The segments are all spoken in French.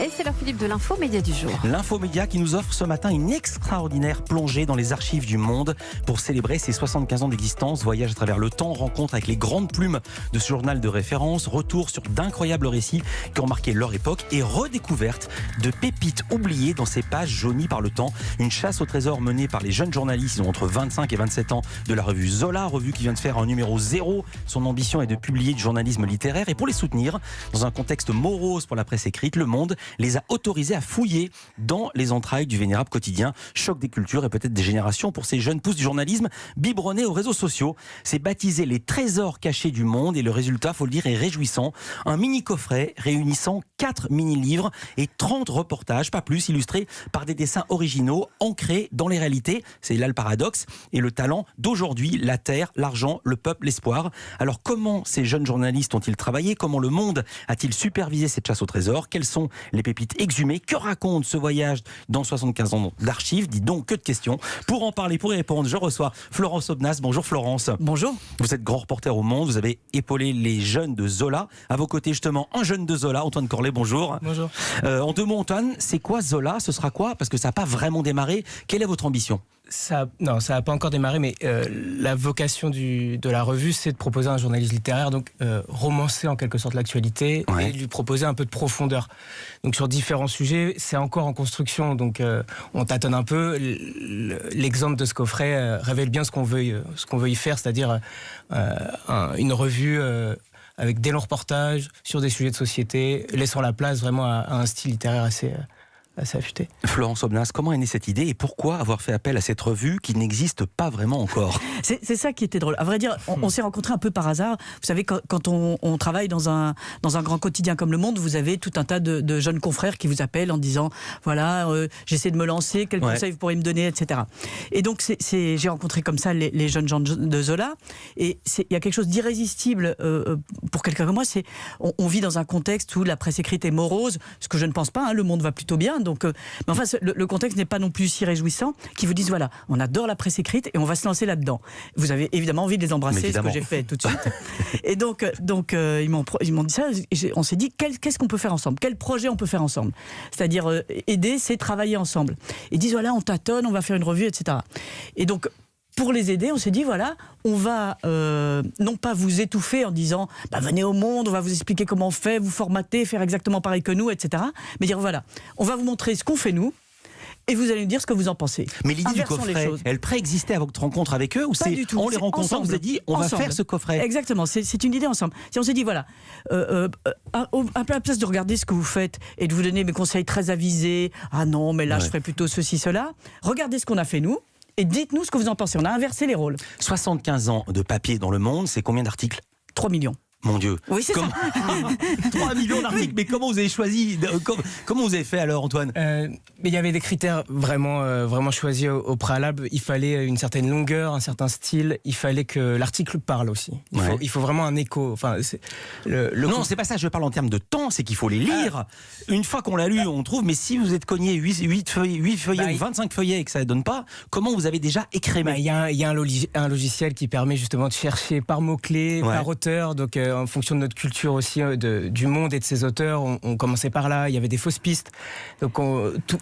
Et c'est l'heure, Philippe, de l'infomédia du jour. L'infomédia qui nous offre ce matin une extraordinaire plongée dans les archives du monde pour célébrer ses 75 ans d'existence. Voyage à travers le temps, rencontre avec les grandes plumes de ce journal de référence, retour sur d'incroyables récits qui ont marqué leur époque et redécouverte de pépites oubliées dans ces pages jaunies par le temps. Une chasse au trésor menée par les jeunes journalistes, ils ont entre 25 et 27 ans, de la revue Zola, revue qui vient de faire un numéro 0. Son ambition est de publier du journalisme littéraire et pour les soutenir, dans un contexte morose pour la presse écrite, Le Monde les a autorisés à fouiller dans les entrailles du vénérable quotidien. Choc des cultures et peut-être des générations pour ces jeunes pousses du journalisme biberonnés aux réseaux sociaux. C'est baptisé les trésors cachés du monde et le résultat, faut le dire, est réjouissant. Un mini-coffret réunissant 4 mini-livres et 30 reportages, pas plus, illustrés par des dessins originaux ancrés dans les réalités. C'est là le paradoxe et le talent d'aujourd'hui, la terre, l'argent, le peuple, l'espoir. Alors comment ces jeunes journalistes ont-ils travaillé? Comment Le Monde a-t-il supervisé cette chasse au trésor? Quelles sont les pépites exhumées? Que raconte ce voyage dans 75 ans d'archives? Dis donc, que de questions. Pour en parler, pour y répondre, je reçois Florence Aubenas. Bonjour Florence. Bonjour. Vous êtes grand reporter au Monde, vous avez épaulé les jeunes de Zola. À vos côtés justement, un jeune de Zola, Antoine Corlet, bonjour. Bonjour. En deux mots Antoine, c'est quoi Zola? Ce sera quoi? Parce que ça n'a pas vraiment démarré. Quelle est votre ambition? Non, ça n'a pas encore démarré, mais la vocation de la revue, c'est de proposer un journaliste littéraire, donc romancer en quelque sorte l'actualité, ouais, et lui proposer un peu de profondeur. Donc sur différents sujets, c'est encore en construction, donc on tâtonne un peu. L'exemple de ce coffret révèle bien ce qu'on veut y faire, c'est-à-dire une revue avec des longs reportages sur des sujets de société, laissant la place vraiment à un style littéraire assez affûté. Florence Aubenas, comment est née cette idée et pourquoi avoir fait appel à cette revue qui n'existe pas vraiment encore? C'est ça qui était drôle. À vrai dire, on s'est rencontrés un peu par hasard. Vous savez, quand on travaille dans un grand quotidien comme Le Monde, vous avez tout un tas de jeunes confrères qui vous appellent en disant voilà, j'essaie de me lancer, quels conseils vous pourriez me donner, etc. Et donc, j'ai rencontré comme ça les jeunes gens de Zola. Et il y a quelque chose d'irrésistible pour quelqu'un comme moi. On vit dans un contexte où la presse écrite est morose, ce que je ne pense pas. Le Monde va plutôt bien. Donc, mais enfin, le contexte n'est pas non plus si réjouissant qu'ils vous disent voilà, on adore la presse écrite et on va se lancer là-dedans. Vous avez évidemment envie de les embrasser, ce que j'ai fait tout de suite. Et donc ils m'ont dit ça. Et on s'est dit qu'est-ce qu'on peut faire ensemble, quel projet on peut faire ensemble. C'est-à-dire aider, c'est travailler ensemble. Ils disent voilà, on tâtonne, on va faire une revue, etc. Et donc pour les aider, on s'est dit voilà, on va non pas vous étouffer en disant venez au Monde, on va vous expliquer comment on fait, vous formater, faire exactement pareil que nous, etc. Mais dire voilà, on va vous montrer ce qu'on fait nous. Et vous allez nous dire ce que vous en pensez. Mais l'idée du coffret, elle préexistait à votre rencontre avec eux ou pas du tout. En les rencontrant, vous avez dit on va faire ce coffret? Exactement, c'est une idée ensemble. On s'est dit voilà, un peu à la place de regarder ce que vous faites et de vous donner mes conseils très avisés, ah non mais là je ferais plutôt ceci, cela, regardez ce qu'on a fait nous. Et dites-nous ce que vous en pensez. On a inversé les rôles. 75 ans de papier dans Le Monde, c'est combien d'articles? 3 millions. Mon Dieu. Oui, c'est ça. 3 millions d'articles. Mais comment vous avez choisi? Comment vous avez fait alors, Antoine? Mais il y avait des critères vraiment choisis au préalable. Il fallait une certaine longueur, un certain style. Il fallait que l'article parle aussi. Il faut vraiment un écho. Enfin, non, c'est pas ça. Je parle en termes de temps. C'est qu'il faut les lire. Une fois qu'on l'a lu, on trouve. Mais si vous êtes cogné 8 feuillets ou 25 feuillets et que ça ne donne pas, comment vous avez déjà écrémé? Il y a un logiciel qui permet justement de chercher par mots-clés, par auteur. Donc, en fonction de notre culture aussi, du monde et de ses auteurs, on commençait par là, il y avait des fausses pistes, donc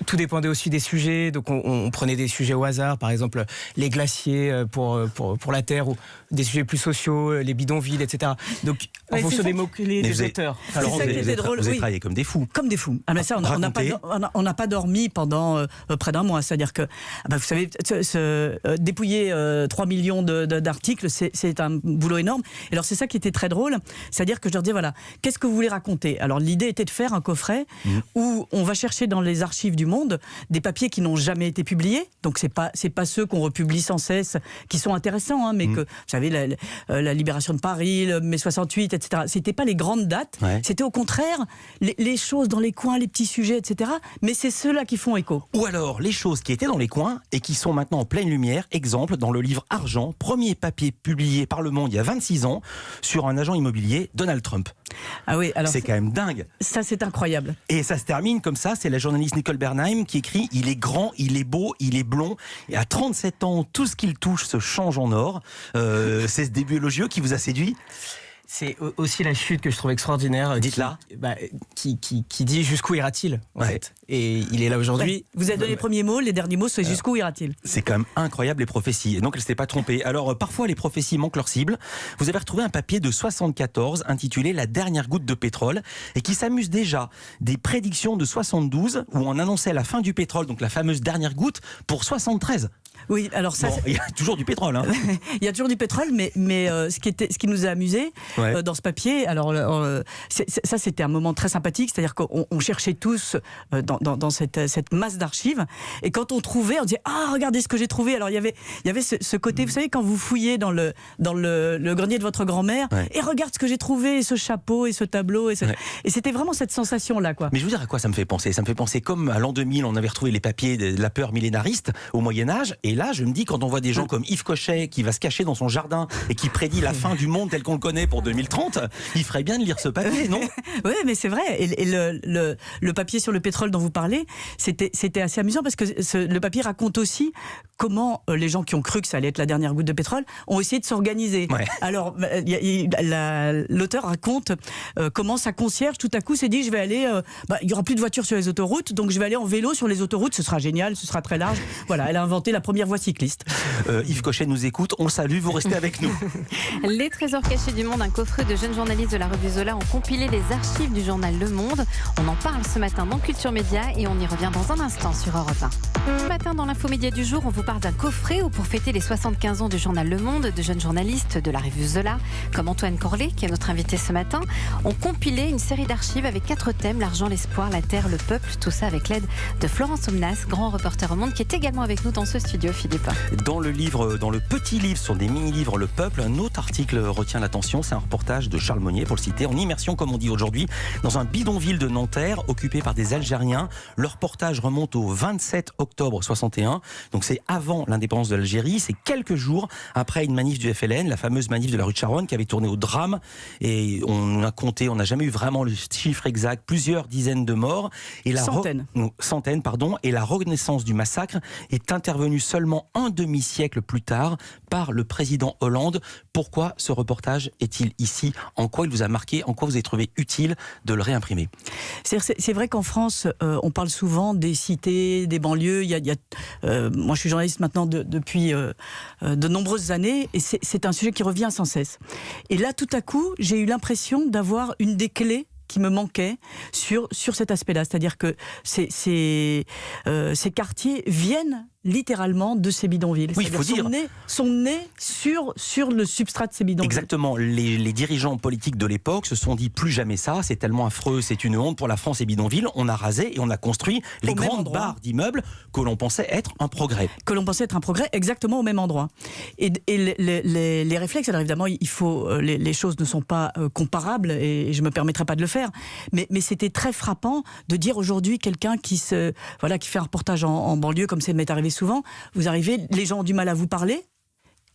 tout dépendait aussi des sujets, donc on prenait des sujets au hasard, par exemple les glaciers pour la Terre, ou des sujets plus sociaux, les bidonvilles, etc. Donc en fonction des mots-clés des auteurs. Alors, vous avez travaillé comme des fous. Comme des fous. Ah, mais ça, on n'a pas dormi pendant près d'un mois, c'est-à-dire que, vous savez, dépouiller 3 millions d'articles, c'est un boulot énorme. Et alors c'est ça qui était très drôle. C'est-à-dire que je leur disais, voilà, qu'est-ce que vous voulez raconter? Alors l'idée était de faire un coffret où on va chercher dans les archives du Monde des papiers qui n'ont jamais été publiés. Donc c'est pas ceux qu'on republie sans cesse, qui sont intéressants, mais que, vous savez, la libération de Paris, le mai 68, etc. C'était pas les grandes dates, c'était au contraire les choses dans les coins, les petits sujets, etc. Mais c'est ceux-là qui font écho. Ou alors les choses qui étaient dans les coins et qui sont maintenant en pleine lumière. Exemple, dans le livre Argent, premier papier publié par Le Monde il y a 26 ans sur un agent immobilier, Donald Trump. Ah oui, alors c'est quand même dingue. Ça, c'est incroyable. Et ça se termine comme ça, c'est la journaliste Nicole Bernheim qui écrit « Il est grand, il est beau, il est blond, et à 37 ans, tout ce qu'il touche se change en or ». C'est ce début élogieux qui vous a séduit? C'est aussi la chute que je trouve extraordinaire. Dites-la. qui dit jusqu'où ira-t-il en fait. Et il est là aujourd'hui. Ouais. Vous avez donné les premiers mots, les derniers mots, c'est jusqu'où ira-t-il? C'est quand même incroyable les prophéties. Et donc elle ne s'était pas trompée. Alors parfois les prophéties manquent leur cible. Vous avez retrouvé un papier de 74 intitulé La dernière goutte de pétrole et qui s'amuse déjà des prédictions de 72 où on annonçait la fin du pétrole, donc la fameuse dernière goutte, pour 73. Oui, alors ça. Il y a toujours du pétrole. Hein. Il y a toujours du pétrole, mais ce qui nous a amusé dans ce papier, alors ça c'était un moment très sympathique, c'est-à-dire qu'on cherchait tous dans cette masse d'archives, et quand on trouvait, on disait regardez ce que j'ai trouvé. Alors il y avait ce côté, vous savez, quand vous fouillez dans le grenier de votre grand-mère, et regarde ce que j'ai trouvé, ce chapeau et ce tableau, et c'était vraiment cette sensation là, quoi. Mais je vous dire à quoi ça me fait penser. Ça me fait penser comme à l'an 2000, on avait retrouvé les papiers de la peur millénariste au Moyen Âge. Et là, je me dis, quand on voit des gens comme Yves Cochet qui va se cacher dans son jardin et qui prédit la fin du monde tel qu'on le connaît pour 2030, il ferait bien de lire ce papier, non? Oui, mais c'est vrai. Et le papier sur le pétrole dont vous parlez, c'était assez amusant parce que le papier raconte aussi comment les gens qui ont cru que ça allait être la dernière goutte de pétrole ont essayé de s'organiser. Ouais. Alors, l'auteur raconte comment sa concierge, tout à coup, s'est dit, je vais aller... il n'y aura plus de voitures sur les autoroutes, donc je vais aller en vélo sur les autoroutes, ce sera génial, ce sera très large. Voilà, elle a inventé la première voie cycliste. Yves Cochet nous écoute, on le salue, vous restez avec nous. Les trésors cachés du monde, un coffret de jeunes journalistes de la revue Zola ont compilé les archives du journal Le Monde. On en parle ce matin dans Culture Média et on y revient dans un instant sur Europe 1. Ce matin dans l'info média du jour, on vous parle d'un coffret où pour fêter les 75 ans du journal Le Monde, de jeunes journalistes de la revue Zola, comme Antoine Corlet, qui est notre invité ce matin, ont compilé une série d'archives avec 4 thèmes, l'argent, l'espoir, la terre, le peuple, tout ça avec l'aide de Florence Omnas, grand reporter au Monde, qui est également avec nous dans ce studio, Philippe. Dans le petit livre sur des mini-livres Le Peuple, un autre article retient l'attention, c'est un reportage de Charles Monnier, pour le citer, en immersion, comme on dit aujourd'hui, dans un bidonville de Nanterre, occupé par des Algériens. Le reportage remonte au 27 octobre 61, donc c'est avant l'indépendance de l'Algérie, c'est quelques jours après une manif du FLN, la fameuse manif de la rue de Charonne, qui avait tourné au drame, et on a compté, on n'a jamais eu vraiment le chiffre exact, plusieurs dizaines de morts. Et centaines, pardon, et la reconnaissance du massacre est intervenue seulement un demi-siècle plus tard par le président Hollande. Pourquoi ce reportage est-il ici? En quoi il vous a marqué? En quoi vous avez trouvé utile de le réimprimer? C'est vrai qu'en France, on parle souvent des cités, des banlieues. Moi, je suis journaliste maintenant depuis de nombreuses années, et c'est un sujet qui revient sans cesse. Et là, tout à coup, j'ai eu l'impression d'avoir une des clés qui me manquait sur cet aspect-là. C'est-à-dire que ces quartiers viennent littéralement de ces bidonvilles. Oui, il faut dire. Sont nés sur le substrat de ces bidonvilles. Exactement. Les dirigeants politiques de l'époque se sont dit plus jamais ça, c'est tellement affreux, c'est une honte pour la France et bidonvilles. On a rasé et on a construit les grandes barres d'immeubles que l'on pensait être un progrès. Exactement au même endroit. Et les réflexes, alors évidemment, les choses ne sont pas comparables et je ne me permettrai pas de le faire. Mais c'était très frappant de dire aujourd'hui quelqu'un qui fait un reportage en banlieue, comme ça m'est arrivé souvent, vous arrivez, les gens ont du mal à vous parler,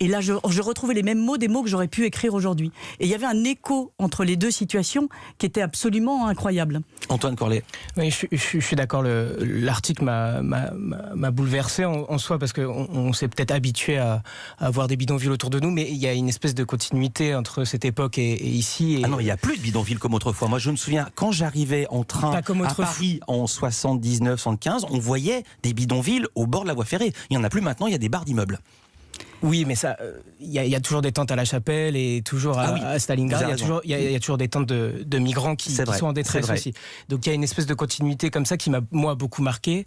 et là je retrouvais les mêmes mots, des mots que j'aurais pu écrire aujourd'hui. Et il y avait un écho entre les deux situations qui était absolument incroyable. Antoine Corlet. Oui, je suis d'accord, l'article m'a bouleversé en soi, parce qu'on s'est peut-être habitué à avoir des bidonvilles autour de nous, mais il y a une espèce de continuité entre cette époque et ici. Ah non, il n'y a plus de bidonvilles comme autrefois. Moi, je me souviens, quand j'arrivais en train à Paris en 79-75, on voyait des bidonvilles au bord de la voie ferrée. Il n'y en a plus maintenant, il y a des barres d'immeubles. Oui, mais ça, il y a toujours des tentes à la Chapelle et toujours à Stalingrad. Il y a toujours des tentes de migrants qui sont en détresse aussi. Donc il y a une espèce de continuité comme ça qui m'a moi beaucoup marqué.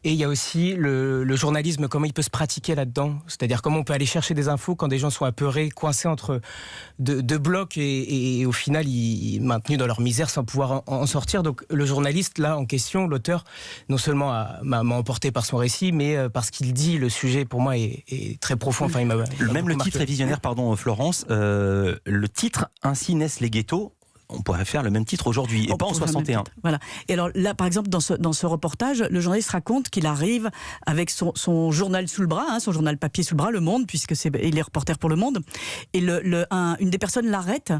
Et il y a aussi le journalisme, comment il peut se pratiquer là-dedans. C'est-à-dire comment on peut aller chercher des infos quand des gens sont apeurés, coincés entre deux blocs et au final ils maintenus dans leur misère sans pouvoir en sortir. Donc le journaliste là en question, l'auteur, non seulement m'a emporté par son récit, mais parce qu'il dit le sujet pour moi est très profond. Enfin, le titre est visionnaire, pardon Florence, le titre « Ainsi naissent les ghettos », on pourrait faire le même titre aujourd'hui, et pas en 61. Voilà. Et alors là, par exemple, dans ce reportage, le journaliste raconte qu'il arrive avec son journal sous le bras, son journal papier sous le bras, Le Monde, puisque il est reporter pour Le Monde. Et une des personnes l'arrête.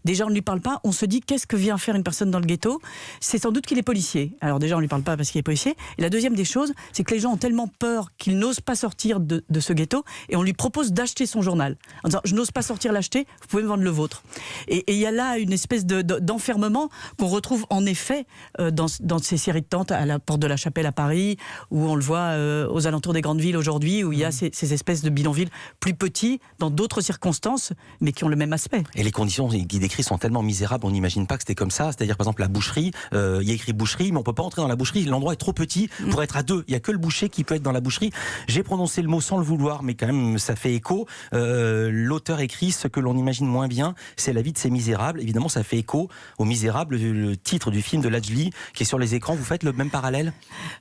Déjà, on ne lui parle pas. On se dit, qu'est-ce que vient faire une personne dans le ghetto? C'est sans doute qu'il est policier. Alors déjà, on ne lui parle pas parce qu'il est policier. Et la deuxième des choses, c'est que les gens ont tellement peur qu'ils n'osent pas sortir de ce ghetto, et on lui propose d'acheter son journal. En disant, je n'ose pas sortir l'acheter, vous pouvez me vendre le vôtre. Et il y a là une espèce de d'enfermement qu'on retrouve en effet dans ces séries de tentes à la Porte de la Chapelle à Paris, où on le voit aux alentours des grandes villes aujourd'hui, où il y a ces espèces de bidonvilles plus petits, dans d'autres circonstances, mais qui ont le même aspect. Et les conditions qu'il décrit sont tellement misérables, on n'imagine pas que c'était comme ça. C'est-à-dire, par exemple, la boucherie, il y a écrit boucherie, mais on peut pas entrer dans la boucherie. L'endroit est trop petit pour être à deux. Il y a que le boucher qui peut être dans la boucherie. J'ai prononcé le mot sans le vouloir, mais quand même, ça fait écho. L'auteur écrit ce que l'on imagine moins bien, c'est la vie de ces misérables. Évidemment, ça fait écho aux Misérables, le titre du film de Lajli, qui est sur les écrans. Vous faites le même parallèle?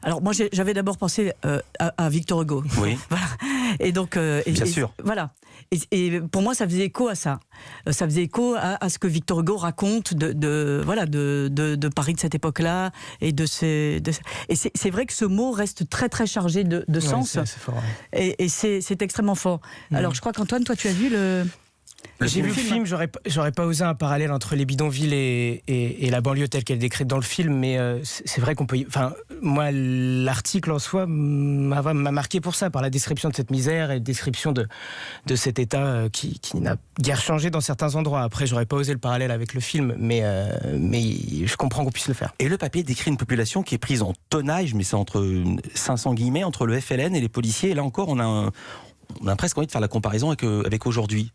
Alors, moi, j'avais d'abord pensé à Victor Hugo. Oui. Voilà. Et donc, bien sûr. Voilà. Et pour moi, ça faisait écho à ça. Ça faisait écho à ce que Victor Hugo raconte de Paris de cette époque-là. Et c'est vrai que ce mot reste très très chargé de sens. C'est fort, ouais. Et c'est extrêmement fort. Alors, je crois qu'Antoine, toi, tu as vu le... J'ai vu le film, j'aurais pas osé un parallèle entre les bidonvilles et la banlieue telle qu'elle est décrite dans le film, mais c'est vrai qu'on peut... Enfin, moi, l'article en soi m'a marqué pour ça, par la description de cette misère et la description de cet état qui n'a guère changé dans certains endroits. Après, j'aurais pas osé le parallèle avec le film, mais je comprends qu'on puisse le faire. Et le papier décrit une population qui est prise en tenaille, mais c'est entre 500 guillemets, entre le FLN et les policiers. Et là encore, on a presque envie de faire la comparaison avec aujourd'hui.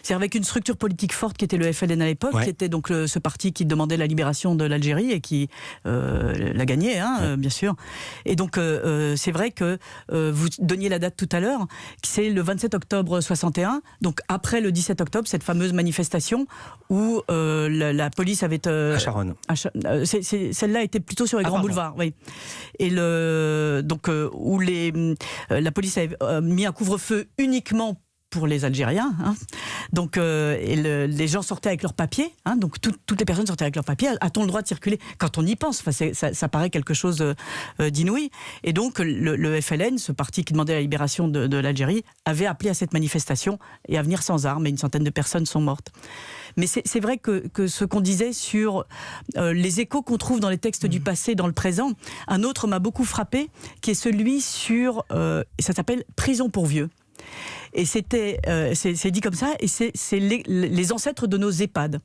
C'est avec une structure politique forte qui était le FLN à l'époque, qui était donc ce parti qui demandait la libération de l'Algérie et qui l'a gagné, bien sûr. Et donc c'est vrai que vous donniez la date tout à l'heure, c'est le 27 octobre 61, donc après le 17 octobre, cette fameuse manifestation où la police avait... à Charonne. Celle-là était plutôt sur les grands boulevards, oui. Et où la police avait mis un couvre-feu uniquement pour les Algériens. Donc, les gens sortaient avec leurs papiers. Donc, toutes les personnes sortaient avec leurs papiers. A-t-on le droit de circuler? Quand on y pense, ça paraît quelque chose d'inouï. Et donc, le FLN, ce parti qui demandait la libération de l'Algérie, avait appelé à cette manifestation et à venir sans armes. Et une centaine de personnes sont mortes. Mais c'est vrai que ce qu'on disait sur les échos qu'on trouve dans les textes du passé, dans le présent, un autre m'a beaucoup frappé, qui est celui sur... ça s'appelle « Prison pour vieux ». Et c'est dit comme ça, et c'est les ancêtres de nos EHPAD.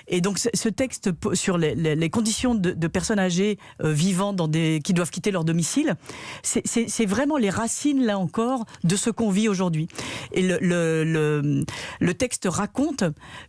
Et donc ce texte sur les conditions de personnes âgées vivant qui doivent quitter leur domicile, c'est vraiment les racines, là encore, de ce qu'on vit aujourd'hui. Et le texte raconte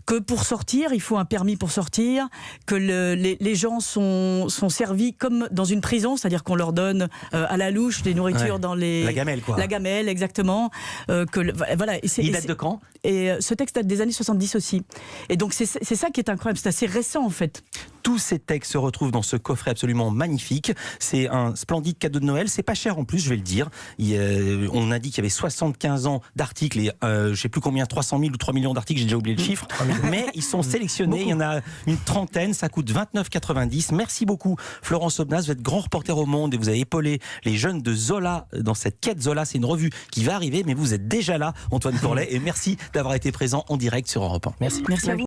que pour sortir, il faut un permis pour sortir, que les gens sont servis comme dans une prison, c'est-à-dire qu'on leur donne à la louche des nourritures dans les... La gamelle, quoi. La gamelle, exactement. Voilà. Il date de quand? Et ce texte date des années 70 aussi. Et donc c'est ça qui est incroyable. C'est assez récent en fait. Tous ces textes se retrouvent dans ce coffret absolument magnifique. C'est un splendide cadeau de Noël. C'est pas cher en plus, je vais le dire. On a dit qu'il y avait 75 ans d'articles et je sais plus combien, 300 000 ou 3 millions d'articles, j'ai déjà oublié le chiffre. Mais ils sont sélectionnés. Il y en a une trentaine. Ça coûte 29,90 €. Merci beaucoup, Florence Aubenas. Vous êtes grand reporter au Monde et vous avez épaulé les jeunes de Zola dans cette quête Zola. C'est une revue qui va arriver, mais vous êtes déjà là, Antoine Corlet. Et merci d'avoir été présent en direct sur Europe 1. Merci. Merci à vous.